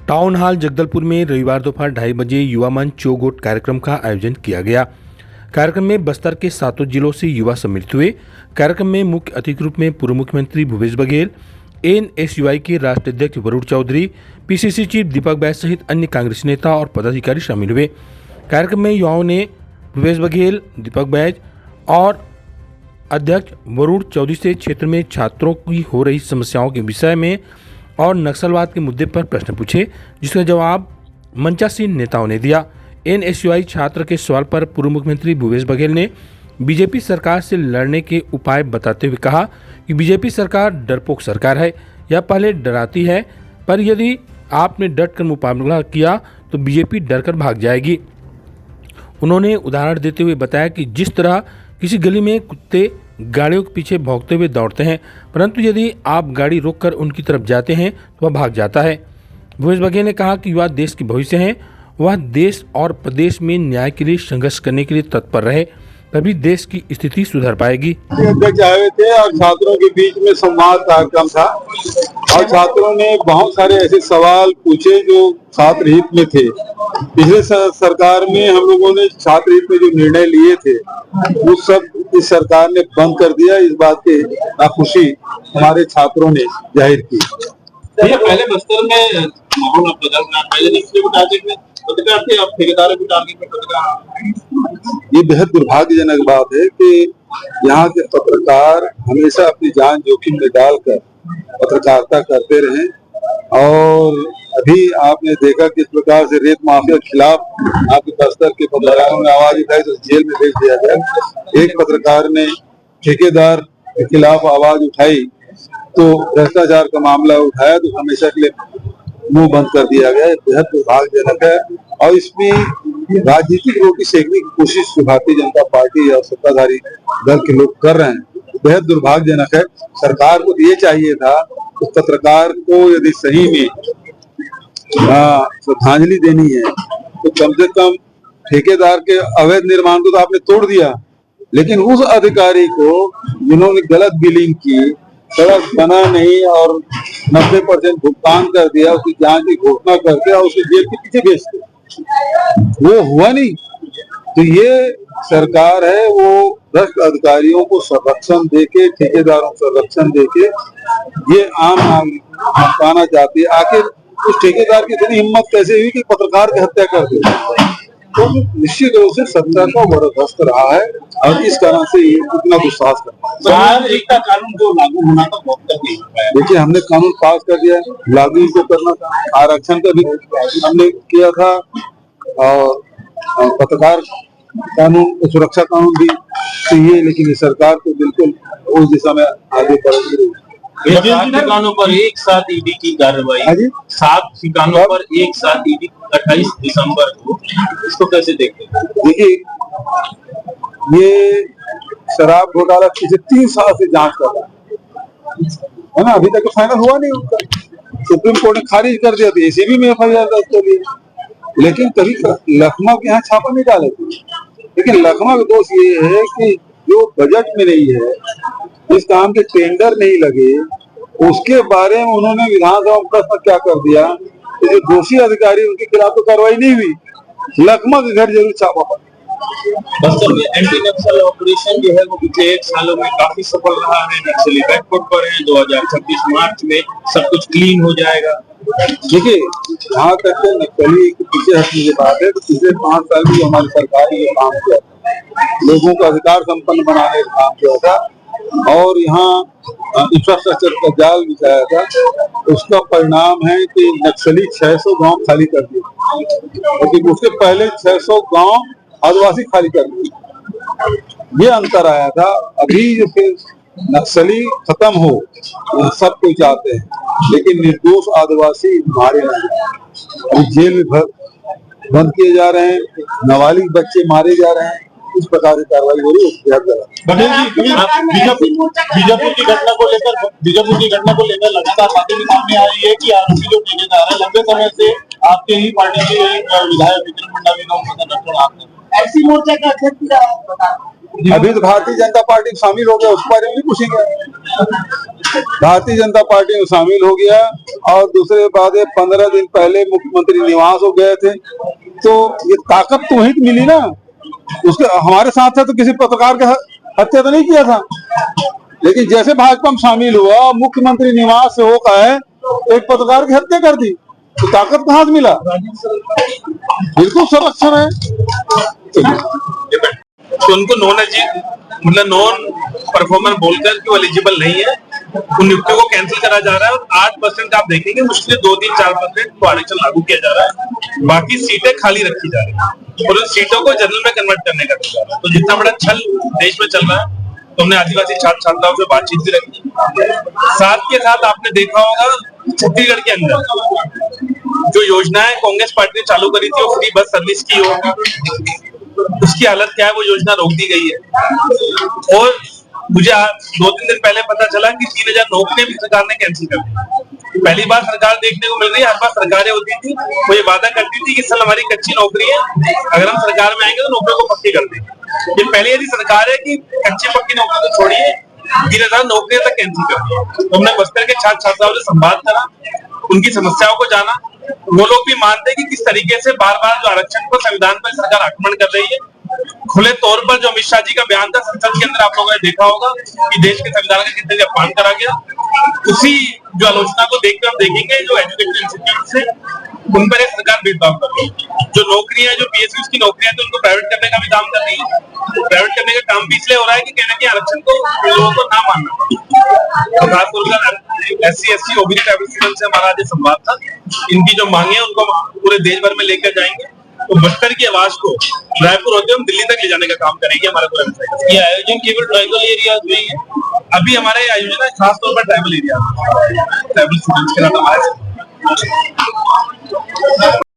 Town hall Jagdalpur में रविवार दोपहर 2:30 बजे युवा मंच चौगोट कार्यक्रम का आयोजन किया गया। कार्यक्रम में बस्तर के 7 जिलों से युवा सम्मिलित हुए। कार्यक्रम में मुख्य अतिथि के रूप में पूर्व मुख्यमंत्री भूपेश बघेल, एनएसयूआई के राष्ट्रीय अध्यक्ष वरुण चौधरी, पीसीसी चीफ दीपक बैज सहित अन्य कांग्रेस नेता और पदाधिकारी शामिल हुए। कार्यक्रम में युवाओं ने भूपेश बघेल, दीपक बैज और अध्यक्ष वरुण चौधरी से क्षेत्र में छात्रों की हो रही समस्याओं के विषय में और नक्सलवाद के मुद्दे पर प्रश्न पूछे, जिसका जवाब मंचासीन नेताओं ने दिया। एनएसयूआई छात्र के सवाल पर पूर्व मुख्यमंत्री भूपेश बघेल ने बीजेपी सरकार से लड़ने के उपाय बताते हुए कहा कि बीजेपी सरकार डरपोक सरकार है। यह पहले डराती है, पर यदि आपने डटकर मुकाबला किया तो बीजेपी डरकर भाग जाएगी। उन्होंने उदाहरण देते हुए बताया कि जिस तरह किसी गली में कुत्ते गाड़ियों के पीछे भौंकते हुए दौड़ते हैं, परंतु यदि आप गाड़ी रोककर उनकी तरफ जाते हैं तो वह भाग जाता है। भूपेश बघेल ने कहा कि युवा देश के भविष्य हैं, वह देश और प्रदेश में न्याय के लिए संघर्ष करने के लिए तत्पर रहे, तभी देश की स्थिति सुधर पाएगी। अध्यक्ष आए थे और छात्रों के बीच में संवाद कार्यक्रम था और छात्रों ने बहुत सारे ऐसे सवाल पूछे जो छात्र हित में थे। पिछले सरकार में हम लोगों ने छात्र हित में जो निर्णय लिए थे वो सब इस सरकार ने बंद कर दिया। इस बात की नाखुशी हमारे छात्रों ने जाहिर की। पहले बस्तर में माहौल अब बदल रहा है, पहले टारगेट में पत्रकार थे, अब ठेकेदारों के टारगेट में पत्रकार। ये बेहद दुर्भाग्यजनक बात है कि यहाँ के पत्रकार हमेशा अपनी जान जोखिम में डालकर पत्रकारिता करते रहे और अभी आपने देखा किस प्रकार से रेत माफिया के खिलाफ आपके बस्तर के पत्रकारों ने आवाज उठाई तो जेल में भेज दिया गया। एक पत्रकार ने ठेकेदार के खिलाफ आवाज उठाई तो भ्रष्टाचार का मामला उठाया तो हमेशा के लिए मुंह बंद कर दिया गया। बेहद दुर्भाग्यजनक है और इसमें राजनीतिक रोटी सेकने की कोशिश भारतीय जनता पार्टी और सत्ताधारी दल के लोग कर रहे हैं। बेहद दुर्भाग्यजनक है। सरकार को ये चाहिए था उस पत्रकार को यदि सही में श्रद्धांजलि देनी है तो कम से कम ठेकेदार के अवैध निर्माण को तो आपने तोड़ दिया, लेकिन उस अधिकारी को जिन्होंने गलत बिलिंग की, सड़क बना नहीं और 90% भुगतान कर दिया, उसकी जांच की घोषणा करके और उसे जेल के पीछे भेज दिया, वो हुआ नहीं। तो ये सरकार है वो भ्रष्ट अधिकारियों को संरक्षण देके, ठेकेदारों को संरक्षण देके ये आम नागरिक हटाना चाहती है। आखिर उस ठेकेदार की इतनी हिम्मत कैसे हुई कि पत्रकार की हत्या कर दे? तो निश्चित रूप से सत्ता का बर्दाश्त रहा है और इस कारण से ये इतना दुस्साहस करता है। कानून को लागू होना तो बहुत तक नहीं है। देखिए हमने कानून पास कर दिया, लागू इसको करना था। आरक्षण का भी हमने किया था और पत्रकार कानून, सुरक्षा कानून भी चाहिए, लेकिन ये सरकार तो बिल्कुल उस दिशा में आगे बढ़ रही है। 7 ठिकानों पर एक साथ ईडी की कार्रवाई, 7 ठिकानों पर एक साथ ईडी 28 दिसंबर को, इसको कैसे देखते हैं? देखिए ये शराब घोटाला पिछले 3 साल से जांच कर रहा है ना, अभी तक फाइनल हुआ नहीं उनका। सुप्रीम कोर्ट ने खारिज कर दिया था, एसीबी में एफआईआर दर्ज कर ली, लेकिन कभी लखनऊ के यहाँ छापा नहीं डाले थे। लेकिन लखनऊ का दोष ये है कि जो बजट में नहीं है, इस काम के टेंडर नहीं लगे, उसके बारे में उन्होंने विधानसभा में प्रश्न क्या कर दिया कि जो दोषी अधिकारी उनके खिलाफ तो कार्रवाई नहीं हुई, लखनऊ के घर जरूर छापा पड़ा। बस्तर में एंटी नक्सल ऑपरेशन जो है वो पिछले 1 सालों में काफी सफल रहा है। नक्सली बैकफुट पर है, 2026 मार्च में सब कुछ क्लीन हो जाएगा। देखिए जहाँ तक नक्सली के पीछे हटने की बात है तो पिछले 5 साल में हमारी सरकार ने काम किया था, लोगों को अधिकार संपन्न बनाने का काम किया था और यहाँ इंफ्रास्ट्रक्चर का जाल बिछाया था। उसका परिणाम है कि नक्सली 600 गांव खाली कर दिए, लेकिन उसके पहले 600 गांव आदिवासी खाली कर दिए। ये अंतर आया था। अभी जो फिर नक्सली खत्म हो सब कोई चाहते हैं, लेकिन निर्दोष आदिवासी मारे नहीं, जेल में बंद किए जा रहे हैं, नाबालिग बच्चे मारे जा रहे हैं। इस प्रकार की कार्रवाई हो रही है। बीजापुर की घटना को लेकर लगातार बातें भी सामने आ रही है कि आरोपी जो ठेकेदार है लंबे समय से आपके ही पार्टी के विधायक विक्रम मुंडा भी ऐसी मोर्चा का अध्यक्ष अभी तो भारतीय जनता पार्टी में शामिल हो गया, उस बारे में नहीं पूछेंगे। भारतीय जनता पार्टी में शामिल हो गया और दूसरे बात है 15 दिन पहले मुख्यमंत्री निवास हो गए थे, तो ये ताकत तो वहीं मिली ना। उसके हमारे साथ था तो किसी पत्रकार का हत्या तो नहीं किया था, लेकिन जैसे भाजपा में शामिल हुआ मुख्यमंत्री निवास से होकर एक पत्रकार की हत्या कर दी, तो ताकत कहाँ से मिला? बिल्कुल संरक्षण है। तो उनको नॉन परफॉर्मर बोलकर कि वो एलिजिबल नहीं है, उन नियुक्तियों को कैंसिल करा जा रहा है और 8% आप देखेंगे मुश्किल 2-3-4% को आरक्षण लागू किया जा रहा है, बाकी सीटें खाली रखी जा रही है और उन सीटों को जनरल में कन्वर्ट करने का जा रहा है। तो जितना बड़ा छल देश में चल रहा है, तो हमने आदिवासी छात्र छात्राओं से बातचीत भी रखी। साथ के साथ आपने देखा होगा छत्तीसगढ़ के अंदर जो योजनाएं कांग्रेस पार्टी ने चालू करी थी, वो फ्री बस सर्विस की होगी, उसकी हालत क्या है, वो योजना रोक दी गई है। और मुझे 2-3 दिन पहले पता चला कि 3000 नौकरियां भी सरकार ने कैंसिल कर दी। पहली बार सरकार देखने को मिल रही है, हर बार सरकारें होती थी वो ये वादा करती थी कि इस साल हमारी कच्ची नौकरी है, अगर हम सरकार में आएंगे तो नौकरियों को पक्की कर देंगे। ये पहली ऐसी सरकार है कि कच्ची पक्की नौकरी को छोड़िए 3000 नौकरियां तक कैंसिल कर दी। तो हमने बस्तर के छात्र छात्राओं से संवाद करा, उनकी समस्याओं को जाना। वो लोग भी मानते हैं कि किस तरीके से बार बार जो आरक्षण पर संविधान पर सरकार आक्रमण कर रही है। खुले तौर पर जो अमित शाह जी का बयान था संसद के अंदर, आप लोगों ने देखा होगा कि देश के संविधान का कितने अपमान करा गया, उसी जो आलोचना को देखकर हम देखेंगे जो एजुकेशन इंस्टीट्यूट है उन पर सरकार भेदभाव कर रही है। जो नौकरियां, जो PSU की नौकरियां, तो उनको प्राइवेट करने का भी काम कर रही है। प्राइवेट करने का काम भी इसलिए हो रहा है कि कहना कि आरक्षण को लोगों को ना मानना। खासतौर SC/ST OBC ट्राइबल स्टूडेंट से हमारा आज संवाद था, इनकी जो मांगे उनको पूरे देश भर में लेकर जाएंगे। तो बस्तर की आवाज को रायपुर होते हम दिल्ली तक ले जाने का काम करेंगे हमारा पूरा। ये आयोजन केवल ट्राइबल एरिया में ही है, अभी हमारे आयोजन है खासतौर पर ट्राइबल एरिया, ट्राइबल स्टूडेंट्स के साथ हमारे